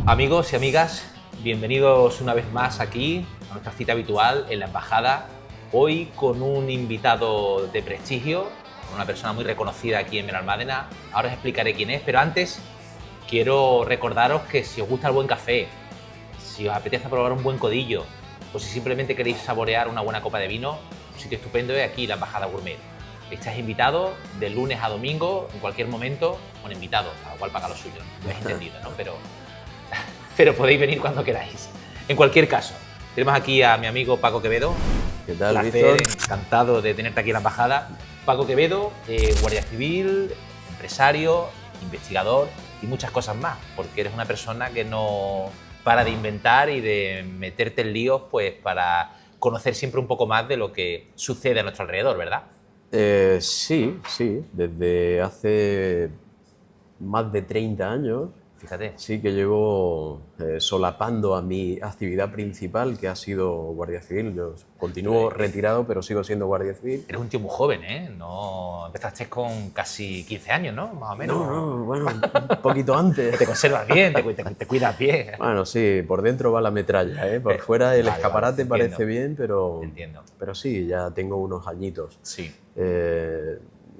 Amigos y amigas, bienvenidos una vez más aquí a nuestra cita habitual en la Embajada. Hoy con un invitado de prestigio, una persona muy reconocida aquí en Benalmádena. Ahora os explicaré quién es, pero antes quiero recordaros que si os gusta el buen café, si os apetece probar un buen codillo o si simplemente queréis saborear una buena copa de vino, un sitio estupendo es aquí, la Embajada Gourmet. Estáis invitados de lunes a domingo, en cualquier momento, con invitados, cada cual paga lo suyo, lo habéis entendido, ¿no? Pero podéis venir cuando queráis. En cualquier caso, tenemos aquí a mi amigo Paco Quevedo. ¿Qué tal, Placer, Víctor? encantado de tenerte aquí en la Embajada. Paco Quevedo, guardia civil, empresario, investigador y muchas cosas más, porque eres una persona que no para de inventar y de meterte en líos, pues para conocer siempre un poco más de lo que sucede a nuestro alrededor, ¿verdad? Sí, desde hace más de 30 años Fíjate. sí que llevo solapando a mi actividad principal, que ha sido guardia civil. Yo continúo retirado, pero sigo siendo guardia civil. Eres un tío muy joven, ¿eh? No empezaste con casi 15 años, ¿no? Más o menos. No, bueno, un poquito antes. Te conservas bien, te cuidas bien. Bueno, sí, por dentro va la metralla, ¿eh? Por fuera el Vale, escaparate vale, parece entiendo. bien, Entiendo. pero sí, ya tengo unos añitos. Sí.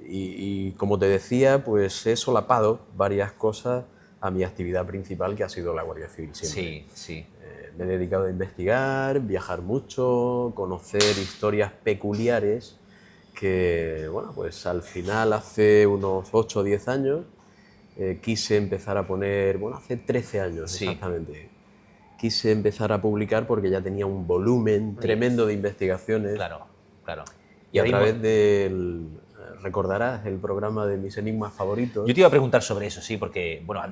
Y como te decía, pues he solapado varias cosas a mi actividad principal, que ha sido la Guardia Civil siempre. Sí. Me he dedicado a investigar, viajar mucho, conocer historias peculiares que, bueno, pues al final hace unos 8 o 10 años quise empezar a poner, bueno, hace 13 años Sí. exactamente, quise empezar a publicar porque ya tenía un volumen tremendo de investigaciones. Claro. Y a ahora través mismo- del, recordarás, el programa de mis enigmas favoritos. Yo te iba a preguntar sobre eso, sí, porque, bueno,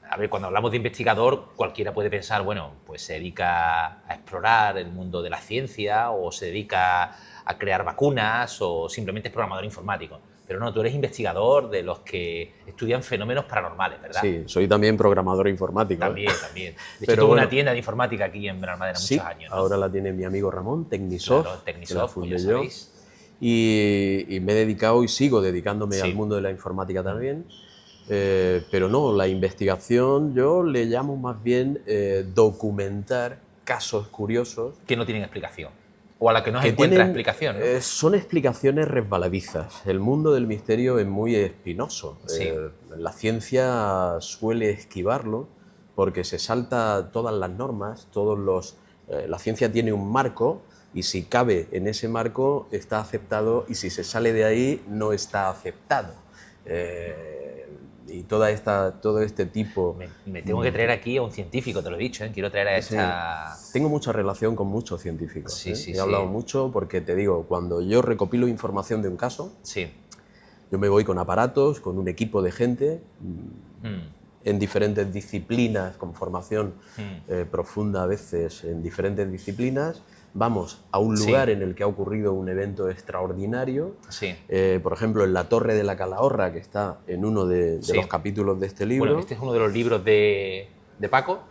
a ver, cuando hablamos de investigador, cualquiera puede pensar, bueno, pues se dedica a explorar el mundo de la ciencia o se dedica a crear vacunas o simplemente es programador informático. Pero no, tú eres investigador de los que estudian fenómenos paranormales, ¿verdad? Sí, soy también programador informático. También. De hecho, Pero tuve bueno, una tienda de informática aquí en Benalmádena sí, muchos años, ¿no? ahora la tiene mi amigo Ramón, Tecnisoft, Claro, que Tecnisoft, la pues fundé ya yo. sabéis. Y me he dedicado y sigo dedicándome Sí. al mundo de la informática también. Pero no, la investigación yo le llamo más bien documentar casos curiosos Que no tienen explicación. O a la que no se que encuentra tienen, explicación, ¿no? son explicaciones resbaladizas. El mundo del misterio es muy espinoso. Sí. La ciencia suele esquivarlo porque se salta todas las normas, la ciencia tiene un marco y si cabe en ese marco está aceptado y si se sale de ahí no está aceptado. Y todo este tipo... Me tengo que traer aquí a un científico, te lo he dicho, ¿eh? Quiero traer a Sí. esta... Tengo mucha relación con muchos científicos. Sí, sí, He hablado sí. mucho porque te digo, cuando yo recopilo información de un caso, Sí. yo me voy con aparatos, con un equipo de gente en diferentes disciplinas, con formación profunda a veces en diferentes disciplinas. Vamos a un Sí. lugar en el que ha ocurrido un evento extraordinario. Sí. Por ejemplo, en la Torre de la Calahorra, que está en uno de Sí. los capítulos de este libro. Bueno, este es uno de los libros de Paco.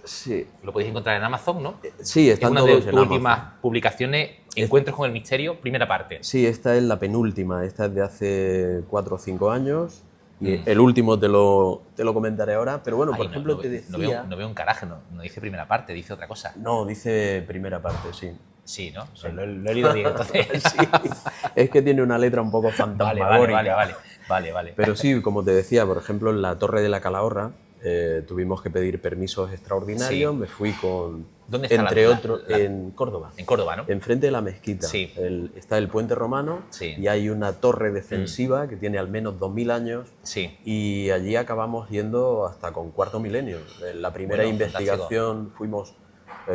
Sí, Lo podéis encontrar en Amazon, ¿no? sí, Es están una todos de en tus Amazon. últimas publicaciones, Encuentros con el Misterio, primera parte. Sí, esta es la penúltima, esta es de hace 4 o 5 años y el último te lo comentaré ahora, pero bueno, Ay, por ejemplo te decía... no veo un carajo, no dice primera parte, dice otra cosa. No, dice primera parte, sí. Sí, ¿no? O sea, lo he leído bien, entonces... Sí, es que tiene una letra un poco fantasmagórica. Vale. Pero sí, como te decía, por ejemplo, en la Torre de la Calahorra tuvimos que pedir permisos extraordinarios, Sí. me fui con... ¿Dónde está entre la- otros, la- en Córdoba. En Córdoba, ¿no? Enfrente de la mezquita. Sí. Está el puente romano Sí. y hay una torre defensiva que tiene al menos 2000 años. Sí. Y allí acabamos yendo hasta con cuarto milenio. En la primera Bueno, investigación fuimos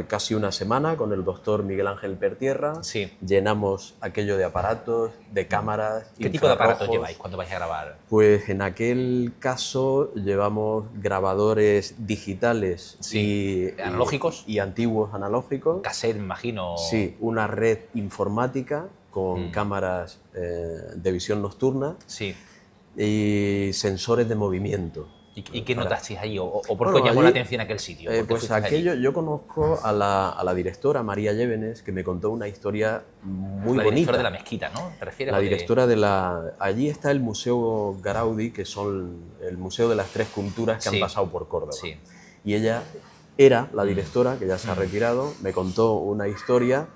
casi una semana con el doctor Miguel Ángel Pertierra. Sí. Llenamos aquello de aparatos, de cámaras. ¿Qué tipo de aparatos infrarrojos. lleváis cuando vais a grabar? Pues en aquel caso llevamos grabadores digitales Sí. ¿Analógicos? y antiguos analógicos. Cassette, me imagino. Sí, una red informática con cámaras de visión nocturna Sí. y sensores de movimiento. ¿Y qué notasteis ahí? ¿O por qué Bueno, os llamó allí, la atención aquel sitio? ¿Por qué Pues fuisteis allí? aquello, yo conozco a la directora María Llévenes, que me contó una historia muy La bonita. directora de la mezquita, ¿no? ¿Te refieres? La ¿O de- directora de la... Allí está el Museo Garaudi, que son el Museo de las Tres Culturas que Sí. han pasado por Córdoba. Sí. Y ella era la directora, que ya se ha retirado, me contó una historia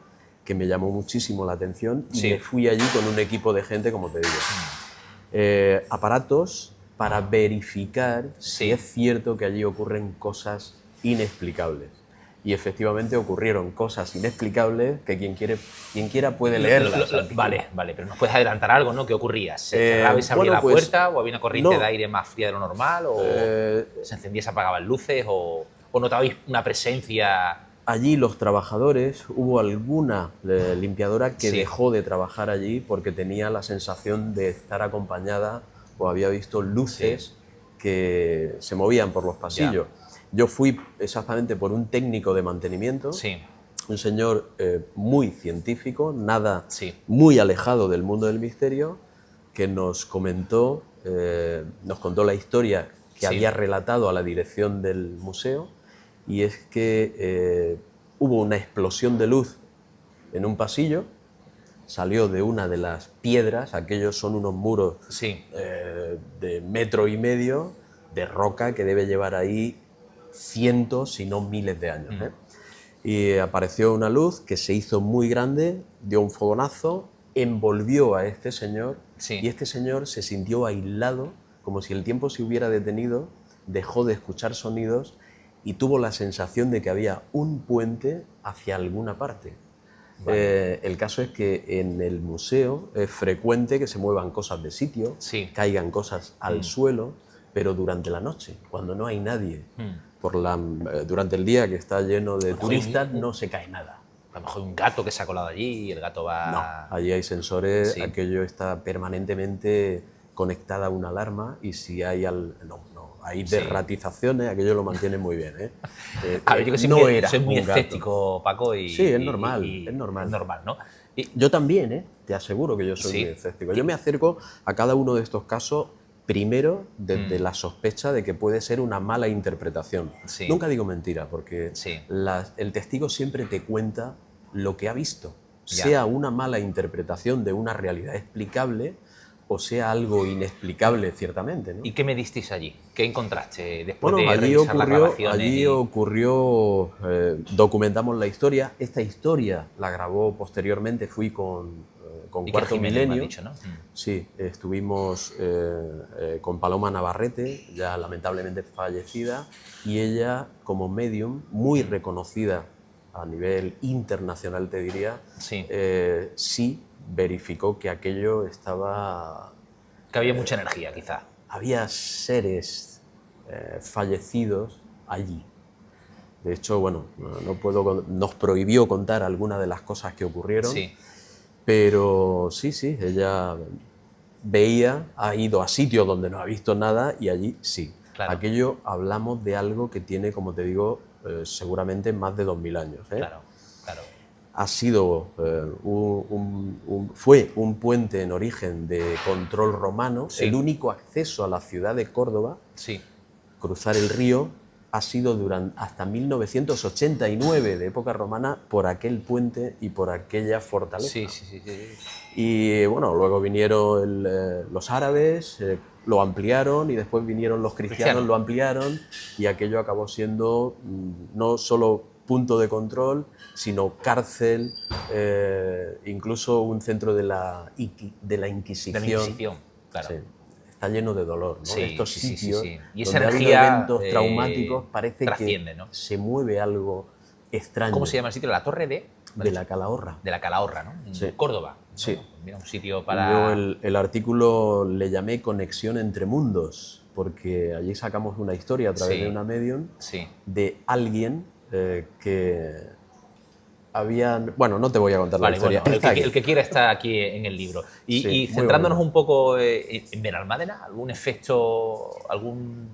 que me llamó muchísimo la atención y me fui allí con un equipo de gente, como te digo. Aparatos para verificar si es cierto que allí ocurren cosas inexplicables. Y efectivamente ocurrieron cosas inexplicables que quien quiera puede leerlas. Vale, pero nos puedes adelantar algo, ¿no? ¿Qué ocurría? ¿Se cerraba y se abría la puerta? ¿O había una corriente de aire más fría de lo normal? ¿O se encendía y se apagaban luces? ¿O notabais una presencia? Allí los trabajadores, hubo alguna limpiadora que dejó de trabajar allí porque tenía la sensación de estar acompañada o había visto luces que se movían por los pasillos. Yo fui exactamente por un técnico de mantenimiento, un señor muy científico, muy alejado del mundo del misterio, que nos contó la historia que había relatado a la dirección del museo, y es que hubo una explosión de luz en un pasillo, salió de una de las piedras, aquellos son unos muros de 1,5 metros de roca que debe llevar ahí cientos, si no miles de años. Y apareció una luz que se hizo muy grande, dio un fogonazo, envolvió a este señor y este señor se sintió aislado, como si el tiempo se hubiera detenido, dejó de escuchar sonidos y tuvo la sensación de que había un puente hacia alguna parte. El caso es que en el museo es frecuente que se muevan cosas de sitio, caigan cosas al suelo, pero durante la noche, cuando no hay nadie. Durante el día, que está lleno de turistas, no se cae nada. A lo mejor hay un gato que se ha colado allí y el gato va... No, allí hay sensores, aquello está permanentemente conectada a una alarma y si hay... hay derratizaciones, aquello lo mantiene muy bien. A ver, yo que soy muy escéptico, Paco, y... Sí, es normal. Es normal, ¿no? Yo también, te aseguro que yo soy muy escéptico. Yo me acerco a cada uno de estos casos primero desde la sospecha de que puede ser una mala interpretación. Nunca digo mentira, porque el testigo siempre te cuenta lo que ha visto, sea una mala interpretación de una realidad explicable o sea algo inexplicable, ciertamente, ¿no? ¿Y qué me disteis allí? ¿Qué encontraste después de allí revisar las grabaciones? Allí ocurrió, documentamos la historia. Esta historia la grabó posteriormente, fui con Cuarto Milenio. Dicho, ¿no? Sí, estuvimos con Paloma Navarrete, ya lamentablemente fallecida, y ella como medium, muy reconocida a nivel internacional, te diría, sí verificó que aquello estaba... Que había mucha energía, quizá. Había seres fallecidos allí. De hecho, bueno, nos prohibió contar algunas de las cosas que ocurrieron. Pero sí, ella ha ido a sitios donde no ha visto nada y allí sí. Aquello, hablamos de algo que tiene, como te digo, seguramente más de 2000 años. Ha sido fue un puente en origen de control romano, el único acceso a la ciudad de Córdoba, cruzar el río, ha sido hasta 1989, de época romana, por aquel puente y por aquella fortaleza. Y bueno, luego vinieron los árabes, lo ampliaron, y después vinieron los cristianos, lo ampliaron, y aquello acabó siendo no solo punto de control, sino cárcel, incluso un centro de la Inquisición. Está lleno de dolor, ¿no? Estos sitios y esa donde energía ha habido eventos traumáticos, parece trasciende, ¿no? Se mueve algo extraño. ¿Cómo se llama el sitio? La Torre de la Calahorra. De la Calahorra, ¿no? En Córdoba. Sí. Bueno, mira, un sitio para... Yo el artículo le llamé Conexión entre mundos, porque allí sacamos una historia a través de una medium de alguien que... Bueno, no te voy a contar la historia. Bueno, el que quiera está aquí en el libro. Y centrándonos un poco en Benalmádena, ¿algún efecto,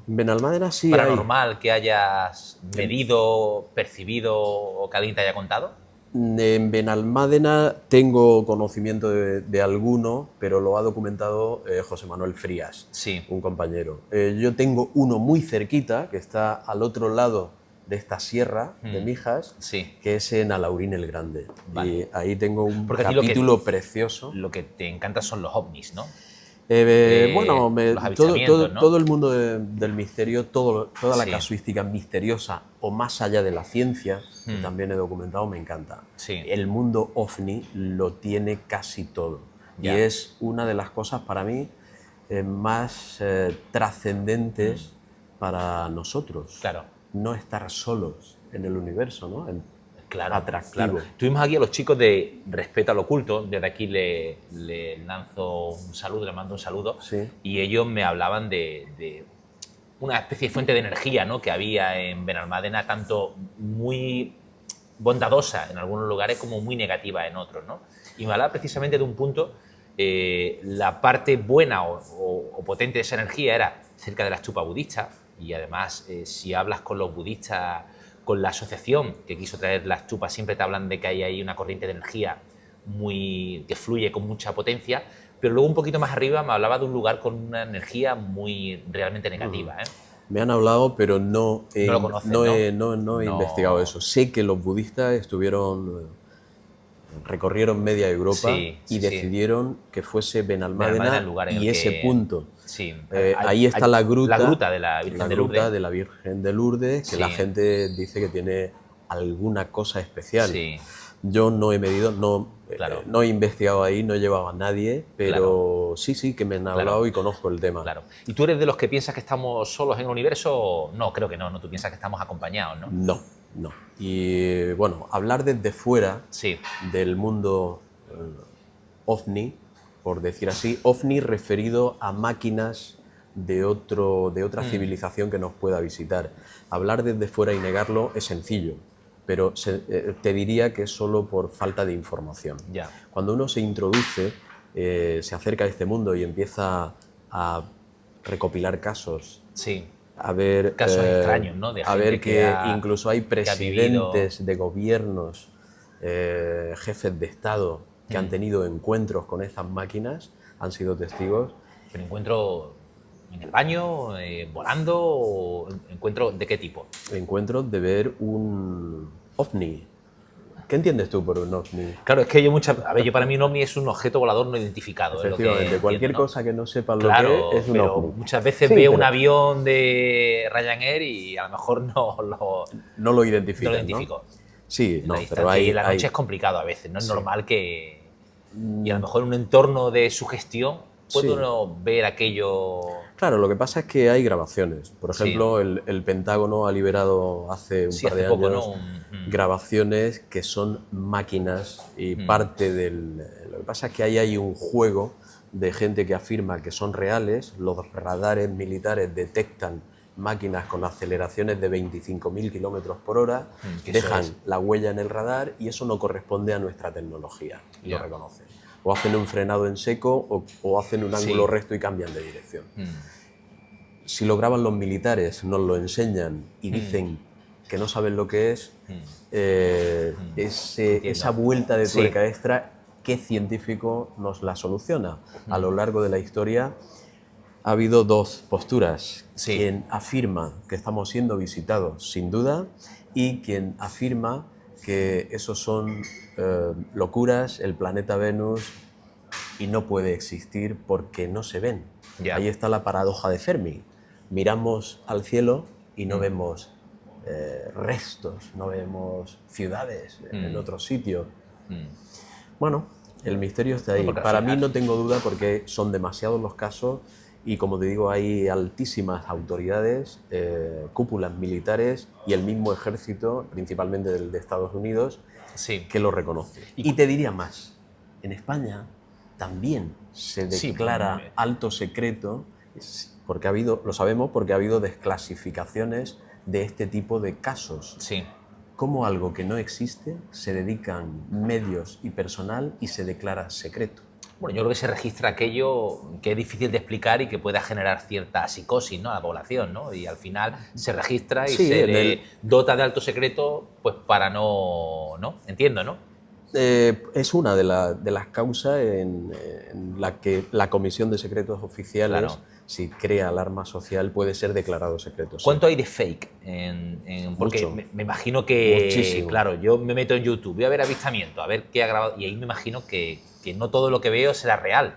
Benalmádena paranormal que hayas medido, percibido o que alguien te haya contado? En Benalmádena tengo conocimiento de alguno, pero lo ha documentado José Manuel Frías, un compañero. Yo tengo uno muy cerquita, que está al otro lado de esta sierra de Mijas, que es en Alaurín el Grande. Y ahí tengo un capítulo precioso. Lo que te encanta son los ovnis, ¿no? Bueno, los avistamientos, ¿no? todo el mundo del misterio, toda la Sí. casuística misteriosa o más allá de la ciencia, que Mm. también he documentado, me encanta. Sí. El mundo ovni lo tiene casi todo. Ya. Y es una de las cosas para mí más trascendentes para nosotros. Claro. No estar solos en el universo, ¿no? Claro, Atractivo. claro. Tuvimos aquí a los chicos de Respeto al Oculto, desde aquí le lanzo un saludo, le mando un saludo, Sí. y ellos me hablaban de una especie de fuente de energía, ¿no?, que había en Benalmádena, tanto muy bondadosa en algunos lugares como muy negativa en otros, ¿no? Y me hablaba precisamente de un punto, la parte buena o potente de esa energía era cerca de la estupa budista, y además si hablas con los budistas, con la asociación que quiso traer la estupa, siempre te hablan de que hay ahí una corriente de energía que fluye con mucha potencia, pero luego un poquito más arriba me hablaba de un lugar con una energía muy realmente negativa, ¿eh? Me han hablado, pero no No lo conoces, no ¿no? he No. investigado eso. Sé que los budistas recorrieron media Europa Sí, sí, y sí. decidieron que fuese Benalmádena, Benalmádena el lugar en y el ese que- punto. Sí. Ahí está la gruta. La gruta de la Virgen de Lourdes. gruta de la Virgen de Lourdes, que Sí. la gente dice que tiene alguna cosa especial. Sí. Yo no he medido, Claro. no he investigado ahí, no he llevado a nadie, pero sí que me han hablado y conozco el tema. Claro. ¿Y tú eres de los que piensas que estamos solos en el universo? No, creo que no. Tú piensas que estamos acompañados, ¿no? No. Y bueno, hablar desde fuera Sí. del mundo ovni, por decir así, ovni referido a máquinas de otra civilización que nos pueda visitar. Hablar desde fuera y negarlo es sencillo, pero te diría que es solo por falta de información. Ya. Cuando uno se introduce, se acerca a este mundo y empieza a recopilar casos, Sí. a ver Casos extraños, ¿no? De a gente ver que ha- incluso hay que ha vivido- presidentes de gobiernos, jefes de Estado que han tenido encuentros con estas máquinas, han sido testigos. ¿Pero encuentro en el baño, volando, o encuentro de qué tipo? Encuentros de ver un ovni. ¿Qué entiendes tú por un ovni? Claro, es que yo para mí un ovni es un objeto volador no identificado. es lo que Efectivamente, cualquier entiendo, ¿no? cosa que no sepas Claro, lo que es un pero ovni. muchas veces Sí, veo un pero avión de Ryanair y a lo mejor no lo no lo identificas, ¿no? identifico. Sí, En no, la pero distancia. Y en la noche hay- es complicado a veces, no es Sí. normal que... Y a lo mejor en un entorno de sugestión puede Sí. uno ver aquello... Claro, lo que pasa es que hay grabaciones. Por Sí. ejemplo, el Pentágono ha liberado hace un Sí, par hace de poco, años ¿no? grabaciones que son máquinas y Mm. parte del... Lo que pasa es que ahí hay un juego de gente que afirma que son reales. Los radares militares detectan máquinas con aceleraciones de 25.000 kilómetros por hora, que eso dejan es. la huella en el radar y eso no corresponde a nuestra tecnología. Ya. Lo reconocen. O hacen un frenado en seco o hacen un Sí. ángulo recto y cambian de dirección. Mm. Si lo graban los militares, nos lo enseñan y dicen que no saben lo que es, Entiendo. esa vuelta de Sí. tuerca extra, ¿qué científico nos la soluciona? A lo largo de la historia ha habido dos posturas. Sí. Quien afirma que estamos siendo visitados, sin duda, y quien afirma que eso son locuras, el planeta Venus, y no puede existir porque no se ven. Ya. Ahí está la paradoja de Fermi. Miramos al cielo y no vemos restos, no vemos ciudades en otro sitio. Bueno, el misterio está ahí. No, porque al Para mí final- no tengo duda porque son demasiados los casos y, como te digo, hay altísimas autoridades, cúpulas militares y el mismo ejército, principalmente del de Estados Unidos, Sí. que lo reconoce. Y te diría más, en España también se Sí, declara alto secreto, porque ha habido, lo sabemos porque ha habido desclasificaciones de este tipo de casos. Sí. Como algo que no existe se dedican medios y personal y se declara secreto. Bueno, yo creo que se registra aquello que es difícil de explicar y que pueda generar cierta psicosis, ¿no?, a la población, ¿no? Y al final se registra y Sí, se en le el- dota de alto secreto, pues para no... Entiendo, ¿no? Es una de las causas en la que la Comisión de Secretos Oficiales, Claro. si crea alarma social, puede ser declarado secreto. sí. ¿Cuánto hay de fake? Porque Mucho. me imagino que, Muchísimo. claro, yo me meto en YouTube, voy a ver avistamiento, a ver qué ha grabado, y ahí me imagino que que no todo lo que veo será real.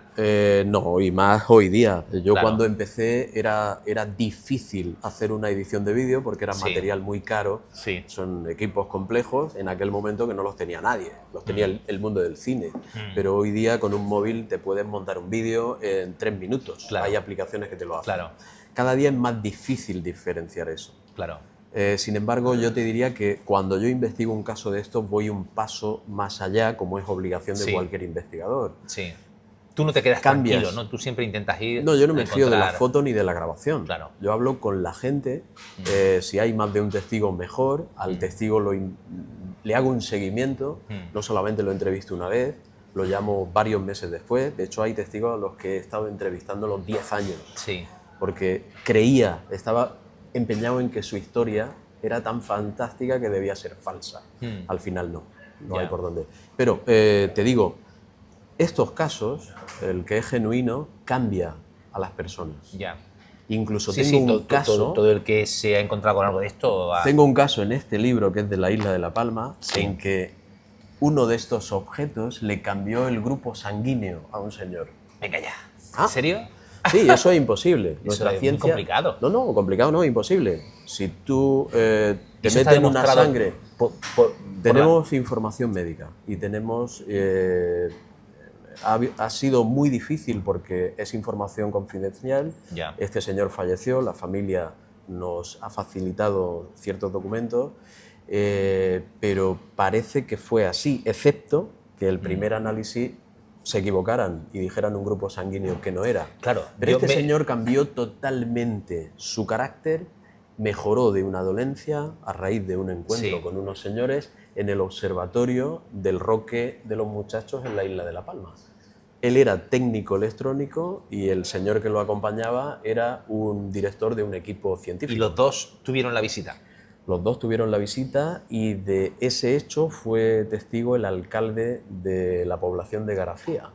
No, y más hoy día. Yo Claro. cuando empecé era difícil hacer una edición de vídeo porque era Sí. material muy caro. Sí. Son equipos complejos en aquel momento que no los tenía nadie, los tenía el mundo del cine. Pero hoy día con un móvil te puedes montar un vídeo en 3 minutos. Claro. Hay aplicaciones que te lo hacen. Claro. Cada día es más difícil diferenciar eso. Claro. Sin embargo, yo te diría que cuando yo investigo un caso de estos voy un paso más allá, como es obligación de Sí. cualquier investigador. Sí. Tú no te quedas Cambias. tranquilo, ¿no? Tú siempre intentas ir. No, yo no me a fío de la encontrar- foto ni de la grabación. Claro. Yo hablo con la gente. Si hay más de un testigo, mejor. Al testigo le hago un seguimiento. No solamente lo entrevisto una vez, lo llamo varios meses después. De hecho, hay testigos a los que he estado entrevistando los 10 años. Sí. Porque estaba empeñado en que su historia era tan fantástica que debía ser falsa. Al final no Ya. hay por dónde. Pero te digo, estos casos, el que es genuino, cambia a las personas. Ya. Incluso Sí, tengo sí, un caso, todo el que se ha encontrado con algo de esto. tengo un caso en este libro que es de la Isla de La Palma, Sí. en que uno de estos objetos le cambió el grupo sanguíneo a un señor. Venga ya. Ah. ¿En serio? Sí, eso es imposible. Nuestra es muy ciencia. complicado. No, complicado no, imposible. Si tú te Eso está meten una demostrado sangre. por Tenemos información médica y tenemos. Ha sido muy difícil porque es información confidencial. Ya. Este señor falleció, la familia nos ha facilitado ciertos documentos, pero parece que fue así, excepto que el primer análisis se equivocaran y dijeran un grupo sanguíneo que no era. Claro, Pero yo este me- señor cambió totalmente su carácter, mejoró de una dolencia a raíz de un encuentro Sí. con unos señores en el observatorio del Roque de los Muchachos en la Isla de La Palma. Él era técnico electrónico y el señor que lo acompañaba era un director de un equipo Y científico. los dos tuvieron la visita. Los dos tuvieron la visita y de ese hecho fue testigo el alcalde de la población de Garafía,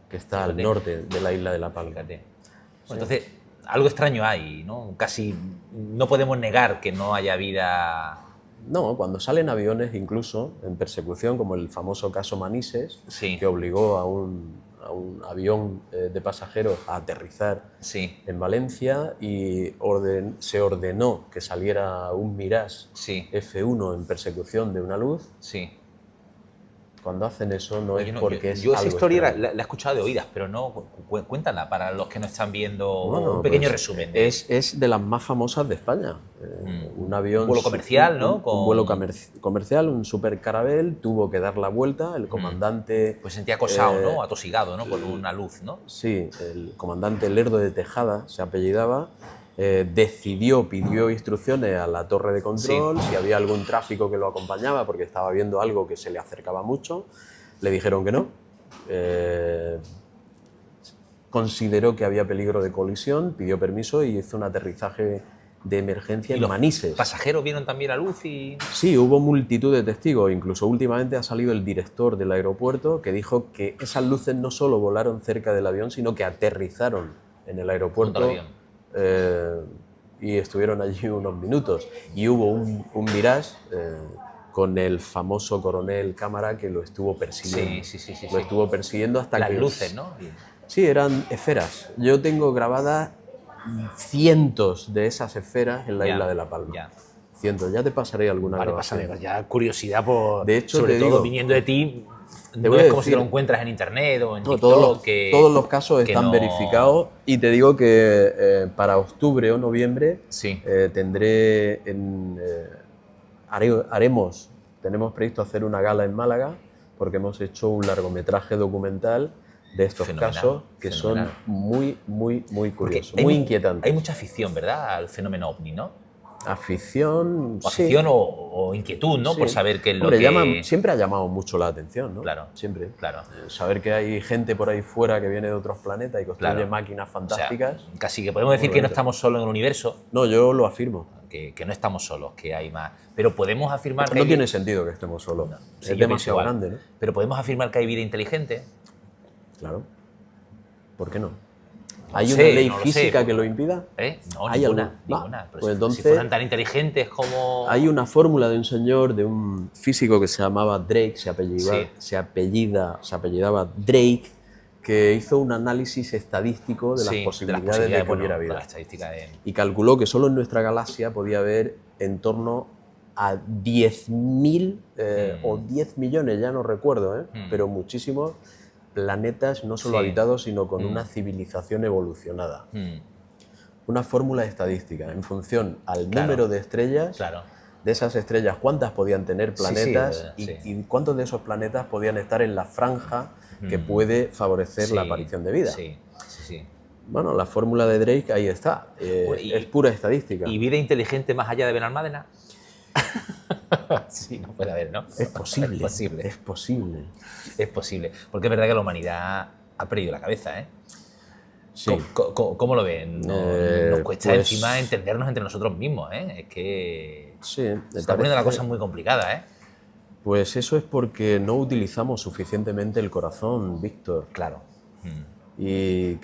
que está al Fíjate. norte de la Isla de La Palma. Fíjate. Bueno, entonces, algo extraño hay, ¿no? Casi no podemos negar que no haya vida. No, cuando salen aviones incluso en persecución, como el famoso caso Manises, Sí. que obligó a un avión de pasajeros a aterrizar Sí, en Valencia y se ordenó que saliera un Mirage sí, F1 en persecución de una luz. sí. Cuando hacen eso no Oye, es no, porque es yo esa algo historia extraño. la he escuchado de oídas, pero no, cuéntala para los que no están viendo Bueno, un pequeño pues, resumen. Es de las más famosas de España. Un avión. Un vuelo comercial, ¿no? Un vuelo comercial, un Super Caravelle, tuvo que dar la vuelta. El comandante. Pues sentía acosado, ¿no? Atosigado, ¿no? Por una luz, ¿no? Sí, el comandante Lerdo de Tejada se apellidaba. Pidió instrucciones a la torre de control, si había algún tráfico que lo acompañaba porque estaba viendo algo que se le acercaba mucho. Le dijeron que no. Consideró que había peligro de colisión, pidió permiso y hizo un aterrizaje de emergencia Y en los Manises. pasajeros vieron también la luz y. Sí, hubo multitud de testigos, incluso últimamente ha salido el director del aeropuerto que dijo que esas luces no solo volaron cerca del avión, sino que aterrizaron en el aeropuerto Junto al avión. y estuvieron allí unos minutos. Y hubo un Mirage con el famoso coronel Cámara que lo estuvo persiguiendo. Sí. Lo estuvo persiguiendo hasta Las que... luces, ¿no? Sí, eran esferas. Yo tengo grabadas cientos de esas esferas en la Ya, Isla de La Palma. ya. Cientos. Ya te pasaré alguna Vale, grabación. pásame, ya curiosidad por. De hecho, sobre te todo digo, viniendo de ti, no voy a es como si decir- lo encuentras en internet o en No, TikTok. todos los casos que están no- verificados y te digo que para octubre o noviembre Sí. tenemos previsto hacer una gala en Málaga porque hemos hecho un largometraje documental de estos Fenomenal, casos que fenomenal. son muy Porque curiosos, hay muy mu- inquietantes. Hay mucha afición, ¿verdad? Al fenómeno ovni, ¿no? Afición, O sí. afición o inquietud, ¿no? Sí. Por saber qué es lo Hombre, que. siempre ha llamado mucho la atención, ¿no? Claro. Siempre. Claro. Saber que hay gente por ahí fuera que viene de otros planetas y construye Claro. máquinas O sea, fantásticas. casi que podemos decir que no bonito. estamos solos en el universo, No, yo lo afirmo. que no estamos solos, que hay más. Pero podemos afirmar que No hay tiene sentido que estemos solos. Sí, yo Es pienso demasiado igual. grande, ¿no? Pero podemos afirmar que hay vida inteligente. Claro. ¿Por qué no? ¿Hay No una sé, ley no lo física sé. que lo impida? No, ¿Hay ninguna, algún? ninguna. Pero Pues si entonces fueran tan inteligentes como... hay una fórmula de un señor, de un físico que se llamaba Drake, Sí. se apellidaba Drake, que hizo un análisis estadístico de las Sí, de las posibilidades de posibilidades, que hubiera bueno, de vida. la estadística de... Y calculó que solo en nuestra galaxia podía haber en torno a 10.000 o 10 millones, ya no recuerdo, pero muchísimos planetas no solo Sí. habitados, sino con una civilización evolucionada. Una fórmula estadística en función al Claro, número de estrellas, claro. de esas estrellas, cuántas podían tener planetas sí. y cuántos de esos planetas podían estar en la franja que puede favorecer la aparición de vida. Sí, sí, sí. Bueno, la fórmula de Drake ahí está, Bueno, es pura estadística. ¿Y vida inteligente más allá de Benalmádena? Sí, no puede haber, ¿no? Es posible, Es posible. es posible. Es posible. Porque es verdad que la humanidad ha perdido la cabeza, ¿eh? Sí. ¿Cómo lo ven? Nos cuesta pues, encima entendernos entre nosotros mismos, ¿eh? Es que sí, se está poniendo la cosa muy complicada, ¿eh? Pues eso es porque no utilizamos suficientemente el corazón, Víctor. Claro. Y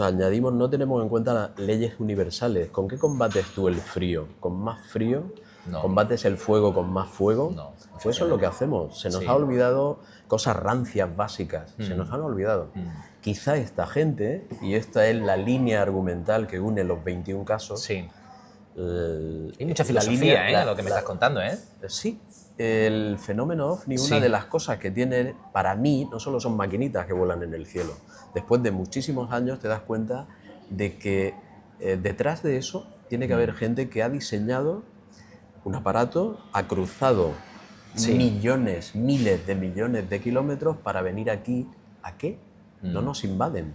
añadimos, no tenemos en cuenta las leyes universales. ¿Con qué combates tú el frío? ¿Con más frío? No. ¿Combates el fuego con más fuego? No, Pues eso es lo que hacemos. Se nos ha olvidado cosas rancias básicas. Se nos han olvidado. Quizá esta gente, y esta es la línea argumental que une los 21 casos. Sí. Hay mucha filosofía, lo que me estás contando, ¿eh? Sí. El fenómeno OVNI, una de las cosas que tiene, para mí, no solo son maquinitas que vuelan en el cielo. Después de muchísimos años te das cuenta de que detrás de eso tiene que haber gente que ha diseñado un aparato, ha cruzado millones, miles de millones de kilómetros para venir aquí. ¿A qué? No nos invaden.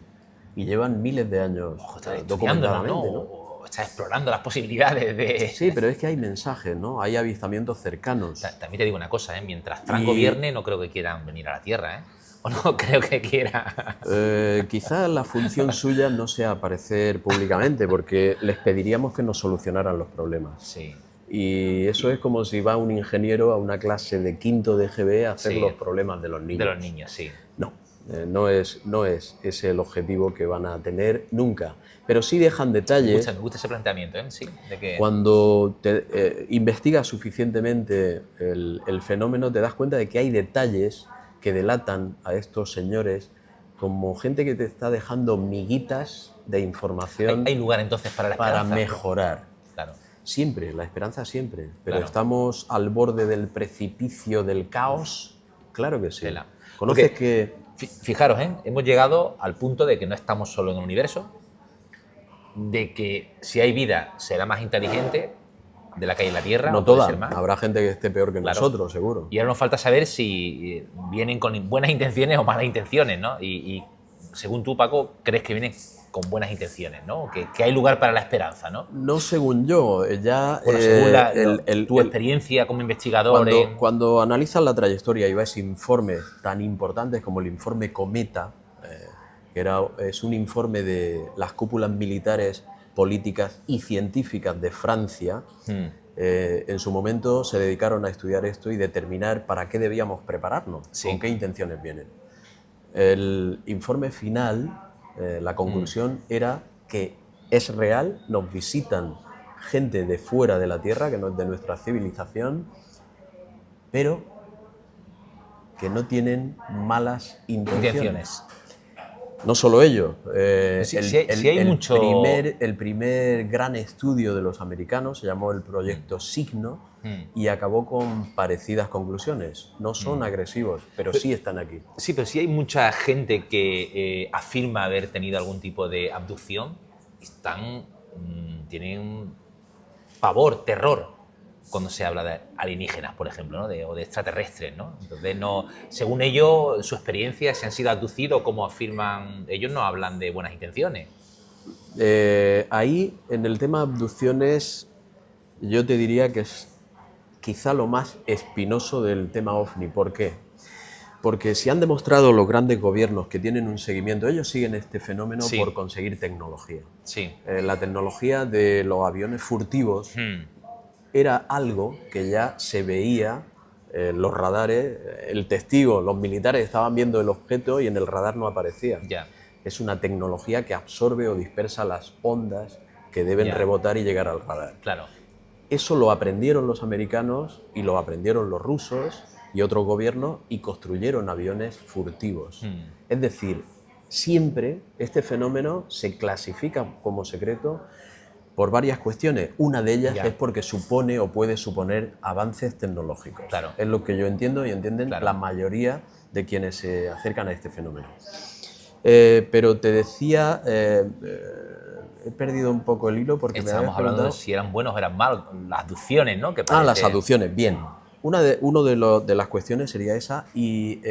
Y llevan miles de años documentadamente, ¿no? O estás explorando las posibilidades de... Sí, pero es que hay mensajes, ¿no? Hay avistamientos cercanos. También te digo una cosa, ¿eh? Mientras Trump gobierne, no creo que quieran venir a la Tierra, ¿eh? O no creo que quiera. Quizás la función suya no sea aparecer públicamente, porque les pediríamos que nos solucionaran los problemas. Sí. Y eso es como si va un ingeniero a una clase de quinto de GB a hacer los problemas de los niños. De los niños, sí. No, no es ese el objetivo que van a tener nunca. Pero sí dejan detalles. Me gusta ese planteamiento, ¿eh? Sí, de que... Cuando te investigas suficientemente el fenómeno, te das cuenta de que hay detalles que delatan a estos señores como gente que te está dejando miguitas de información. Hay lugar entonces para la esperanza. Para mejorar. Claro. Siempre, la esperanza siempre. Pero claro. ¿estamos al borde del precipicio del caos? Claro que sí. ¿Conoces que...? Fijaros, hemos llegado al punto de que no estamos solo en el universo, de que si hay vida será más inteligente de la que hay en la Tierra. No toda, habrá gente que esté peor que nosotros, seguro. Y ahora nos falta saber si vienen con buenas intenciones o malas intenciones, ¿no? Y según tú, Paco, crees que vienen con buenas intenciones, ¿no? Que hay lugar para la esperanza, ¿no? No según yo, ya... Bueno, según tu experiencia como investigador... Cuando analizas la trayectoria y ves informes tan importantes como el informe Cometa, que es un informe de las cúpulas militares, políticas y científicas de Francia, en su momento se dedicaron a estudiar esto y determinar para qué debíamos prepararnos, con qué intenciones vienen. El informe final, la conclusión era que es real, nos visitan gente de fuera de la Tierra, que no es de nuestra civilización, pero que no tienen malas intenciones. No solo ellos. El primer gran estudio de los americanos se llamó el Proyecto Signo y acabó con parecidas conclusiones. No son agresivos, pero sí están aquí. Sí, pero sí hay mucha gente que afirma haber tenido algún tipo de abducción. Tienen pavor, terror, cuando se habla de alienígenas, por ejemplo, ¿no? O de extraterrestres, ¿no? Entonces, según ellos, su experiencia, si han sido abducidos, como afirman, ellos no hablan de buenas intenciones. Ahí, en el tema abducciones, yo te diría que es quizá lo más espinoso del tema OVNI. ¿Por qué? Porque si han demostrado los grandes gobiernos que tienen un seguimiento, ellos siguen este fenómeno por conseguir tecnología. Sí. La tecnología de los aviones furtivos era algo que ya se veía en los radares, el testigo, los militares estaban viendo el objeto y en el radar no aparecía. Ya. es una tecnología que absorbe o dispersa las ondas que deben rebotar y llegar al radar. Claro. Eso lo aprendieron los americanos y lo aprendieron los rusos y otros gobiernos y construyeron aviones furtivos. Es decir, siempre este fenómeno se clasifica como secreto por varias cuestiones. Una de ellas es porque supone o puede suponer avances tecnológicos. Claro. Es lo que yo entiendo y entienden la mayoría de quienes se acercan a este fenómeno. Pero te decía, he perdido un poco el hilo porque estábamos hablando de si eran buenos o eran malos, las aducciones, ¿no? Las aducciones, bien. Una de las cuestiones sería esa y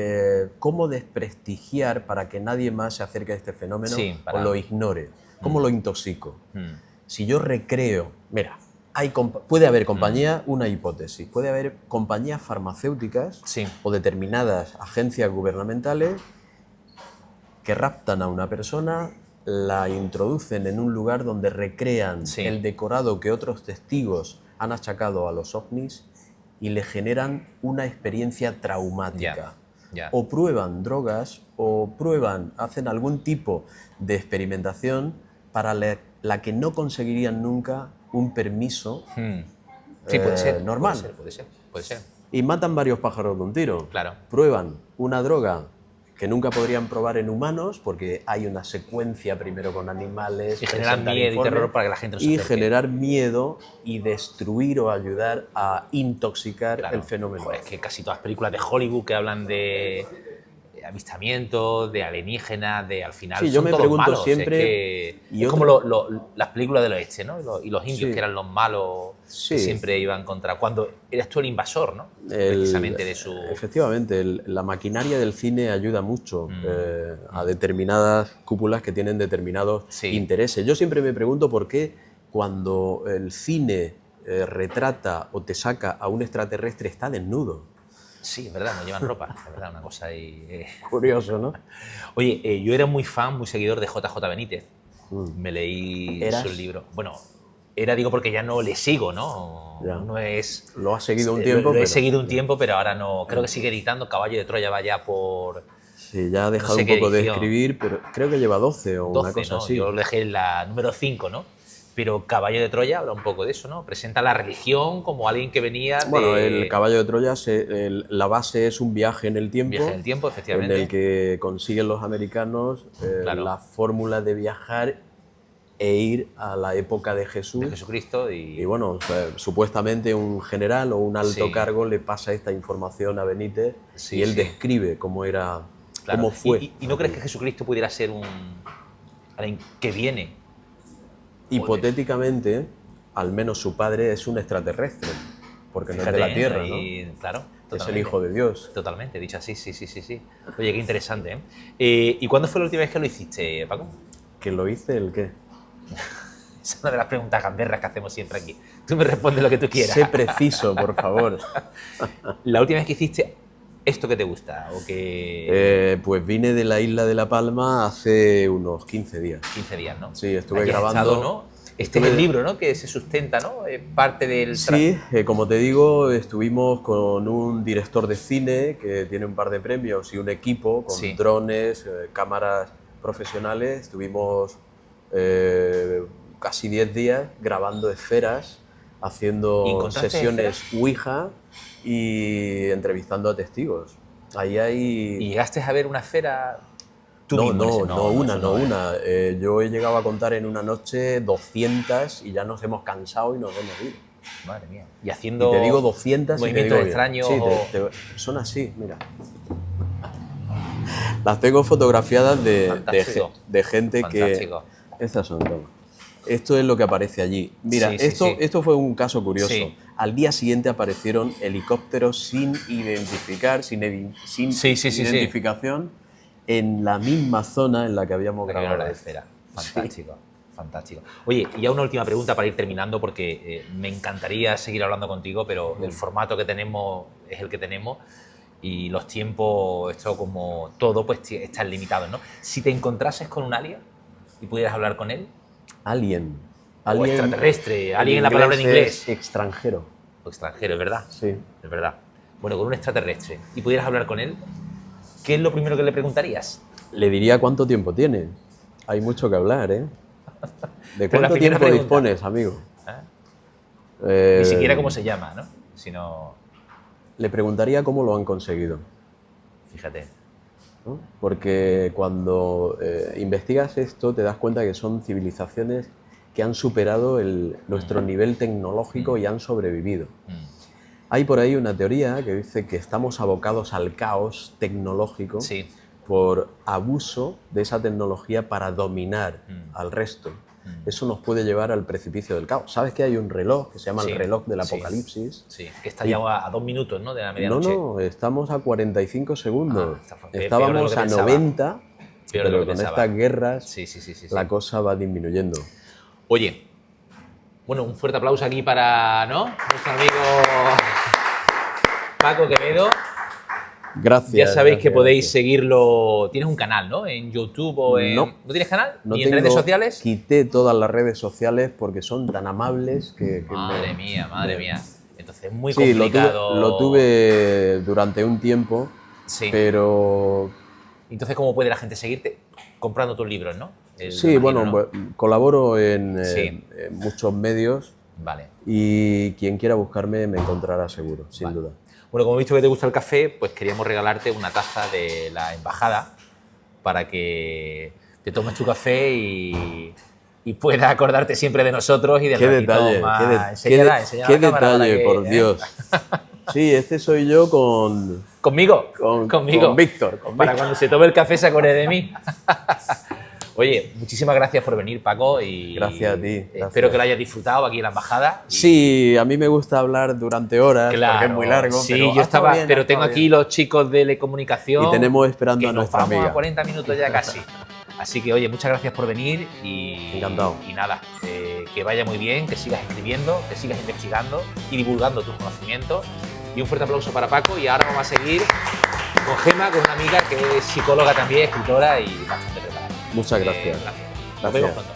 cómo desprestigiar para que nadie más se acerque a este fenómeno o lo ignore. ¿Cómo lo intoxico? Si yo recreo, mira, puede haber compañías, una hipótesis, puede haber compañías farmacéuticas o determinadas agencias gubernamentales que raptan a una persona, la introducen en un lugar donde recrean el decorado que otros testigos han achacado a los ovnis y le generan una experiencia traumática. O prueban drogas o hacen algún tipo de experimentación para la que no conseguirían nunca un permiso puede ser, normal. Puede ser. Y matan varios pájaros de un tiro. Claro. Prueban una droga que nunca podrían probar en humanos porque hay una secuencia primero con animales. Y generar miedo y terror para que la gente no se acerque. Y generar miedo y destruir o ayudar a intoxicar el fenómeno. Joder, es que casi todas las películas de Hollywood que hablan de avistamientos, de alienígenas, de al final yo son me todos pregunto malos. siempre... Es como las películas del oeste, ¿no? Y los indios que eran los malos que siempre iban contra... Cuando eras tú el invasor, ¿no? Precisamente de su... Efectivamente, la maquinaria del cine ayuda mucho a determinadas cúpulas que tienen determinados intereses. Yo siempre me pregunto por qué cuando el cine retrata o te saca a un extraterrestre está desnudo. Sí, es verdad, no llevan ropa, es verdad, una cosa ahí... Curioso, ¿no? Oye, yo era muy fan, muy seguidor de JJ Benítez. Me leí su libro. Bueno, digo porque ya no le sigo, ¿no? No es... Lo has seguido un tiempo, Lo he seguido un tiempo, pero ahora no... Creo que sigue editando Caballo de Troya, va ya por... Sí, ya ha dejado un poco de escribir, pero creo que lleva 12 o 12, una cosa así. Yo lo dejé en la número 5, ¿no? Pero Caballo de Troya habla un poco de eso, ¿no? Presenta la religión como alguien que venía de... Bueno, el Caballo de Troya, la base es un viaje en el tiempo. Viaje en el tiempo, efectivamente. En el que consiguen los americanos la fórmula de viajar e ir a la época de Jesús. De Jesucristo y bueno, o sea, supuestamente un general o un alto cargo le pasa esta información a Benítez y él describe cómo era, cómo fue. ¿Y no crees que Jesucristo pudiera ser alguien que viene? Hipotéticamente, al menos su padre es un extraterrestre, porque no es de la Tierra, ¿no? Claro, es el Hijo de Dios. Totalmente, dicho así, sí. Oye, qué interesante, ¿eh? ¿Y cuándo fue la última vez que lo hiciste, Paco? ¿Que lo hice el qué? Es una de las preguntas gamberras que hacemos siempre aquí. Tú me respondes lo que tú quieras. Sé preciso, por favor. La última vez que hiciste esto que te gusta o que... pues vine de la isla de La Palma hace unos 15 días. 15 días, ¿no? Sí, estuve Aquí grabando... Estado, ¿no? Este es el libro, ¿no? Que se sustenta, ¿no? Parte del... Sí, como te digo, estuvimos con un director de cine que tiene un par de premios y un equipo con drones, cámaras profesionales. Estuvimos casi 10 días grabando esferas, haciendo sesiones Ouija y entrevistando a testigos. Ahí hay... ¿Y llegaste a ver una esfera? No una. Yo he llegado a contar en una noche 200 y ya nos hemos cansado y nos hemos ido. Madre mía. Y haciendo... Y te digo 200 movimientos extraños. Sí, son así, mira. Las tengo fotografiadas de gente Fantástico. que... Estas son todas. Esto es lo que aparece allí. Mira, esto fue un caso curioso. Sí. Al día siguiente aparecieron helicópteros sin identificar, sin identificación, en la misma zona en la que habíamos grabado la esfera. Fantástico, fantástico. Oye, y ya una última pregunta para ir terminando, porque me encantaría seguir hablando contigo, pero el formato que tenemos es el que tenemos y los tiempos, esto como todo, pues están limitados, ¿no? Si te encontrases con un alien y pudieras hablar con él... Alien. O extraterrestre, alien en la palabra en inglés. Extranjero. O extranjero, es verdad. Sí. Es verdad. Bueno, con un extraterrestre y pudieras hablar con él, ¿qué es lo primero que le preguntarías? Le diría cuánto tiempo tiene. Hay mucho que hablar, ¿eh? ¿De Pero la cuánto primera tiempo pregunta. dispones, amigo? Ni siquiera cómo se llama, ¿no? Sino, Le preguntaría cómo lo han conseguido, fíjate. ¿no? Porque cuando investigas esto te das cuenta que son civilizaciones que han superado nuestro nivel tecnológico y han sobrevivido. Hay por ahí una teoría que dice que estamos abocados al caos tecnológico Sí. por abuso de esa tecnología para dominar al resto. Eso nos puede llevar al precipicio del caos. ¿Sabes que hay un reloj que se llama Sí, el reloj del sí, apocalipsis? Sí, que está ya a 2 minutos, ¿no? De la No, medianoche. no, estamos a 45 segundos. Peor de lo Estábamos que a pensaba. 90, Peor de lo pero que con pensaba. estas guerras Sí. la cosa va disminuyendo. Oye, bueno, un fuerte aplauso aquí para, ¿no? Nuestro amigo Paco Quevedo. Gracias. Ya sabéis que gracias, podéis gracias. seguirlo. ¿Tienes un canal, no? En YouTube o en... No. ¿No tienes canal? No ¿Ni en tengo- redes sociales? Quité todas las redes sociales porque son tan amables que Madre mía. Entonces es muy Sí, complicado. lo tuve durante un tiempo, Sí. pero Entonces, ¿cómo puede la gente seguirte? Comprando tus libros, ¿no? sí, Imagino, bueno, ¿no? pues, colaboro en Sí. muchos medios Vale. y quien quiera buscarme me encontrará seguro, sin Vale. duda. Bueno, como he visto que te gusta el café, pues queríamos regalarte una taza de la embajada para que te tomes tu café y puedas acordarte siempre de nosotros y del Qué ratito detalle, más. Enséñala a qué la cámara para detalle, que, por Dios. Sí, este soy yo con Conmigo. Víctor. Para cuando se tome el café se acuerde de mí. Oye, muchísimas gracias por venir, Paco. Y Gracias a ti, gracias. Espero que lo hayas disfrutado aquí en la embajada. Y- Sí, a mí me gusta hablar durante horas porque es muy largo. Sí, pero yo ha estado estaba, bien, pero ha estado tengo aquí bien. los chicos de Telecomunicación. Y tenemos esperando que a nos nuestra vamos amiga. a 40 minutos ya casi. Así que, oye, muchas gracias por venir y... Encantado. Y nada, que vaya muy bien, que sigas escribiendo, que sigas investigando y divulgando tus conocimientos. Y un fuerte aplauso para Paco. Y ahora vamos a seguir con Gemma, con una amiga que es psicóloga también, escritora y bastante preparada. Muchas gracias. Gracias. Nos vemos pronto.